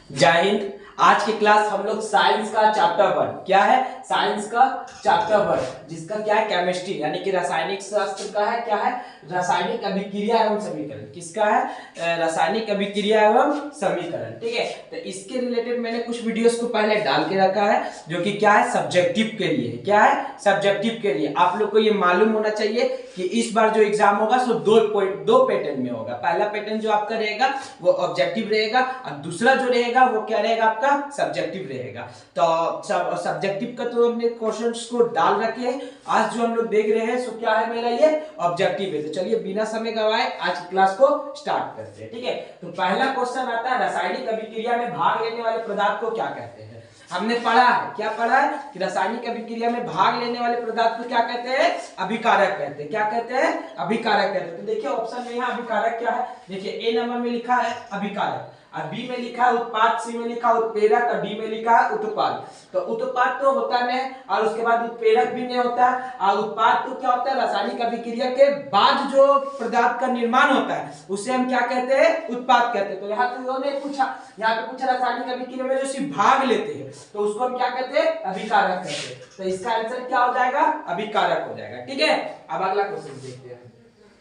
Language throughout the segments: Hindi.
जय हिंद। आज की क्लास हम लोग साइंस का चैप्टर 1 क्या है, साइंस का चैप्टर 1 जिसका क्या है, केमिस्ट्री यानी कि रासायनिक शास्त्र का है। क्या है, रासायनिक अभिक्रिया एवं समीकरण। किसका है, रासायनिक अभिक्रिया एवं समीकरण। ठीक है, तो इसके रिलेटेड मैंने कुछ वीडियोस को पहले डाल के रखा है जो कि क्या है, सब्जेक्टिव के लिए। क्या है, सब्जेक्टिव के लिए। आप लोग को ये मालूम होना चाहिए कि इस बार जो एग्जाम होगा सो दो पैटर्न में होगा। पहला पैटर्न जो आपका रहेगा वो ऑब्जेक्टिव रहेगा और दूसरा जो रहेगा वो क्या रहेगा, आपका सब्जेक्टिव रहेगा। तो सब्जेक्टिव का तो हमने क्वेश्चंस को डाल रखे हैं। आज जो हम लोग देख रहे हैं सो क्या है, मेरा ये ऑब्जेक्टिव है। तो चलिए बिना समय गवाए आज की क्लास को स्टार्ट करते हैं। ठीक है, तो पहला क्वेश्चन आता है, रासायनिक अभिक्रिया में भाग लेने वाले पदार्थ को क्या कहते हैं। हमने पढ़ा है, क्या पढ़ा है कि रासायनिक अभिक्रिया में भाग लेने वाले पदार्थ को क्या कहते हैं, अभिकारक कहते हैं। क्या कहते हैं, अभिकारक कहते हैं। तो देखिए ऑप्शन में यहाँ अभिकारक क्या है, देखिए ए नंबर में लिखा है अभिकारक, और बी में लिखा है उत्पाद, सी में लिखा है उत्प्रेरक और डी में लिखा है उत्पाद। तो उत्पाद तो होता नहीं और उसके बाद उत्प्रेरक भी नहीं होता है। और उत्पाद तो क्या होता है, रासायनिक अभिक्रिया के बाद जो पदार्थ का निर्माण होता है उसे हम क्या कहते हैं, उत्पाद कहते हैं। तो यहाँ तो उन्होंने पूछा, यहाँ पे पूछा रासायनिक अभिक्रिया में जो सिर्फ भाग लेते हैं तो उसको हम क्या कहते हैं, अभिकारक कहते हैं। तो इसका आंसर क्या हो जाएगा, अभिकारक हो जाएगा। ठीक है, अब अगला क्वेश्चन देखते हैं।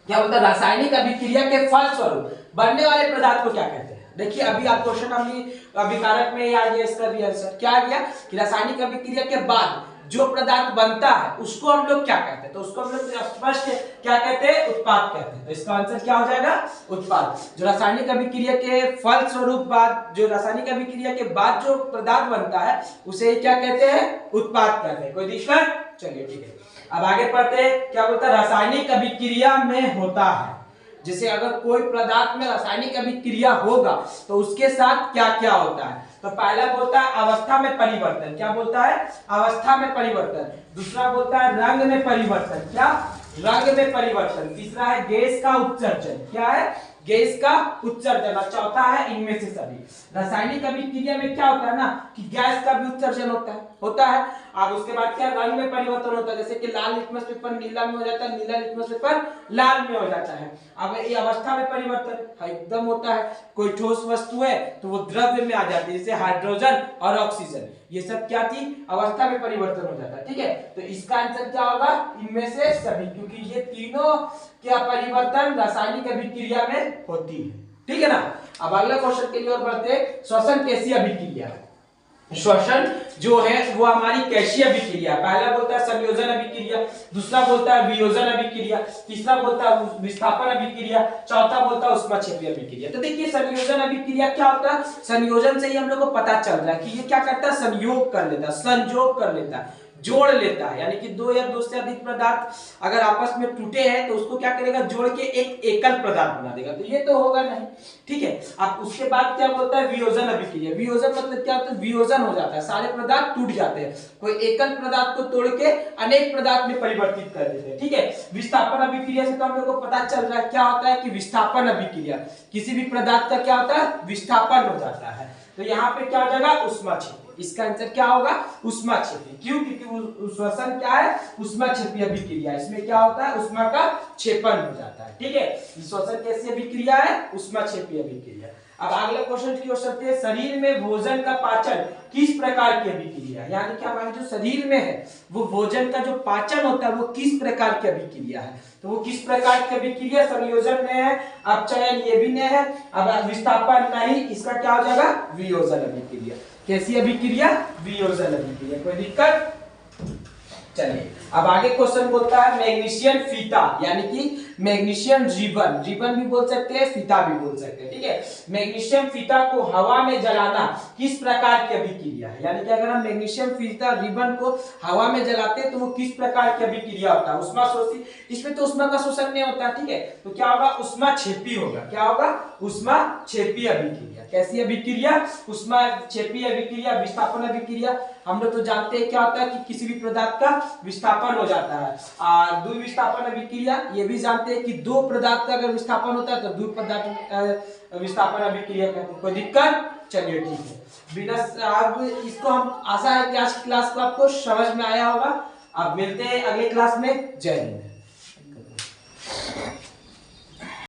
क्या बोलता है, रासायनिक अभिक्रिया के फलस्वरूप बनने वाले पदार्थ को क्या कहते हैं। देखिए अभी आप क्वेश्चन अभिकारक में आ गया, इसका भी आंसर क्या आ गया कि रासायनिक अभिक्रिया के बाद जो पदार्थ बनता है उसको हम लोग क्या कहते हैं। तो उसको हम लोग स्पष्ट क्या कहते हैं, उत्पाद कहते हैं। तो इसका आंसर क्या हो जाएगा, उत्पाद। जो रासायनिक अभिक्रिया के फल स्वरूप बाद, जो रासायनिक अभिक्रिया के बाद जो पदार्थ बनता है उसे क्या कहते हैं, उत्पाद कहते हैं। कोई दिक्कत, चलिए ठीक है। अब आगे पढ़ते हैं। क्या बोलता है, रासायनिक अभिक्रिया में होता है, जैसे अगर कोई पदार्थ में रासायनिक अभिक्रिया होगा तो उसके साथ क्या क्या होता है। तो पहला बोलता है अवस्था में परिवर्तन। क्या बोलता है, अवस्था में परिवर्तन। दूसरा बोलता है रंग में परिवर्तन। क्या, रंग में परिवर्तन। तीसरा है गैस का उत्सर्जन। क्या है, गैस का उत्सर्जन। और चौथा है इनमें से सभी। रासायनिक अभिक्रिया में क्या होता है ना कि गैस का भी उत्सर्जन होता है। अब उसके बाद क्या, रंग में परिवर्तन होता है, जैसे कि लाल लिटमस पेपर नीला में हो जाता है, नीला लिटमस पेपर लाल में हो जाता है। अब ये अवस्था में परिवर्तन एकदम होता है, कोई ठोस वस्तु है तो वो द्रव्य में आ जाती है, जैसे हाइड्रोजन और ऑक्सीजन। ये सब क्या थी, अवस्था में परिवर्तन हो जाता है। ठीक है, तो इसका आंसर क्या होगा, इनमें से सभी, क्योंकि ये तीनों क्या परिवर्तन रासायनिक अभिक्रिया में होती है। ठीक है ना। अब अगला क्वेश्चन के लिए और बढ़ते हैं। श्वसन कैसी अभिक्रिया है। श्वसन जो है वो हमारी कैसी अभिक्रिया। पहला बोलता है संयोजन अभिक्रिया, दूसरा बोलता है वियोजन अभिक्रिया, तीसरा बोलता है विस्थापन अभिक्रिया, चौथा बोलता है ऊष्माक्षेपी अभिक्रिया। तो देखिए संयोजन अभिक्रिया क्या होता है, संयोजन से ही हम लोग को पता चल रहा है कि ये क्या करता है, संयोग कर लेता है, संयोग कर लेता है, जोड़ लेता है। यानी कि दो या दो से अधिक पदार्थ अगर आपस में टूटे हैं तो उसको क्या करेगा, जोड़ के एक एकल पदार्थ बना देगा। तो ये तो होगा नहीं। ठीक है, अब उसके बाद क्या बोलता है, वियोजन अभिक्रिया। वियोजन मतलब क्या होता है, वियोजन हो जाता है, सारे पदार्थ टूट जाते हैं, कोई एकल पदार्थ को तोड़ के अनेक पदार्थ में परिवर्तित कर देते हैं। ठीक है, विस्थापन अभिक्रिया से तो हम लोग को पता चल रहा है क्या होता है कि विस्थापन अभिक्रिया, किसी भी पदार्थ का क्या होता है, विस्थापन हो जाता है। तो यहाँ पे क्या हो जाएगा, ऊष्माक्षेपी। इसका आंसर क्या होगा, ऊष्माक्षेपी। क्यों, क्योंकि श्वसन क्या है, ऊष्माक्षेपी अभिक्रिया। इसमें क्या होता है, ऊष्मा का क्षेपण हो जाता है। ठीक है, श्वसन कैसी अभिक्रिया है, ऊष्माक्षेपी अभिक्रिया। अब अगला क्वेश्चन की ओर चलते हैं। शरीर में भोजन का पाचन किस प्रकार की अभिक्रिया, यानी कि हमारे जो शरीर में है वो भोजन का जो पाचन होता है वो किस प्रकार की अभिक्रिया है। तो वो किस प्रकार की अभिक्रिया, संयोजन में है, अपचयन ये भी नहीं है, अब विस्थापन नहीं, इसका क्या हो जाएगा, वियोजन अभिक्रिया। कैसी अभिक्रिया, वियोजन अभिक्रिया। कोई दिक्कत, चलिए अब आगे क्वेश्चन बोलता है मैग्नीशियन फीता, यानी कि मैग्नीशियन रिबन, रिबन भी बोल सकते हैं, फीता भी बोल सकते हैं। ठीक है, मैग्नीशियम फीता को हवा में जलाना किस प्रकार की अभिक्रिया है। यानी कि अगर हम मैग्नीशियम फीता रिबन को हवा में जलाते हैं तो वो किस प्रकार की अभिक्रिया होता है, ऊष्माशोषी। इसमें तो ऊष्मा का शोषण नहीं होता। ठीक है, तो क्या होगा, ऊष्माक्षेपी होगा। क्या होगा, ऊष्माक्षेपी अभिक्रिया। कैसी अभिक्रिया, ऊष्माक्षेपी अभिक्रिया, विस्थापन अभिक्रिया। हम लोग तो जानते हैं क्या होता है कि किसी भी पदार्थ का विस्थापन हो जाता है। और द्विविस्थापन अभिक्रिया ये भी जानते हैं कि दो पदार्थ का अगर विस्थापन होता है तो द्विपदार्थ विस्थापन अभिक्रिया कहते हैं। कोई दिक्कत, चलिए ठीक है। बिना अब इसको हम आशा है कि आज की क्लास को आपको समझ में आया होगा। अब मिलते हैं अगले क्लास में। जय हिंद।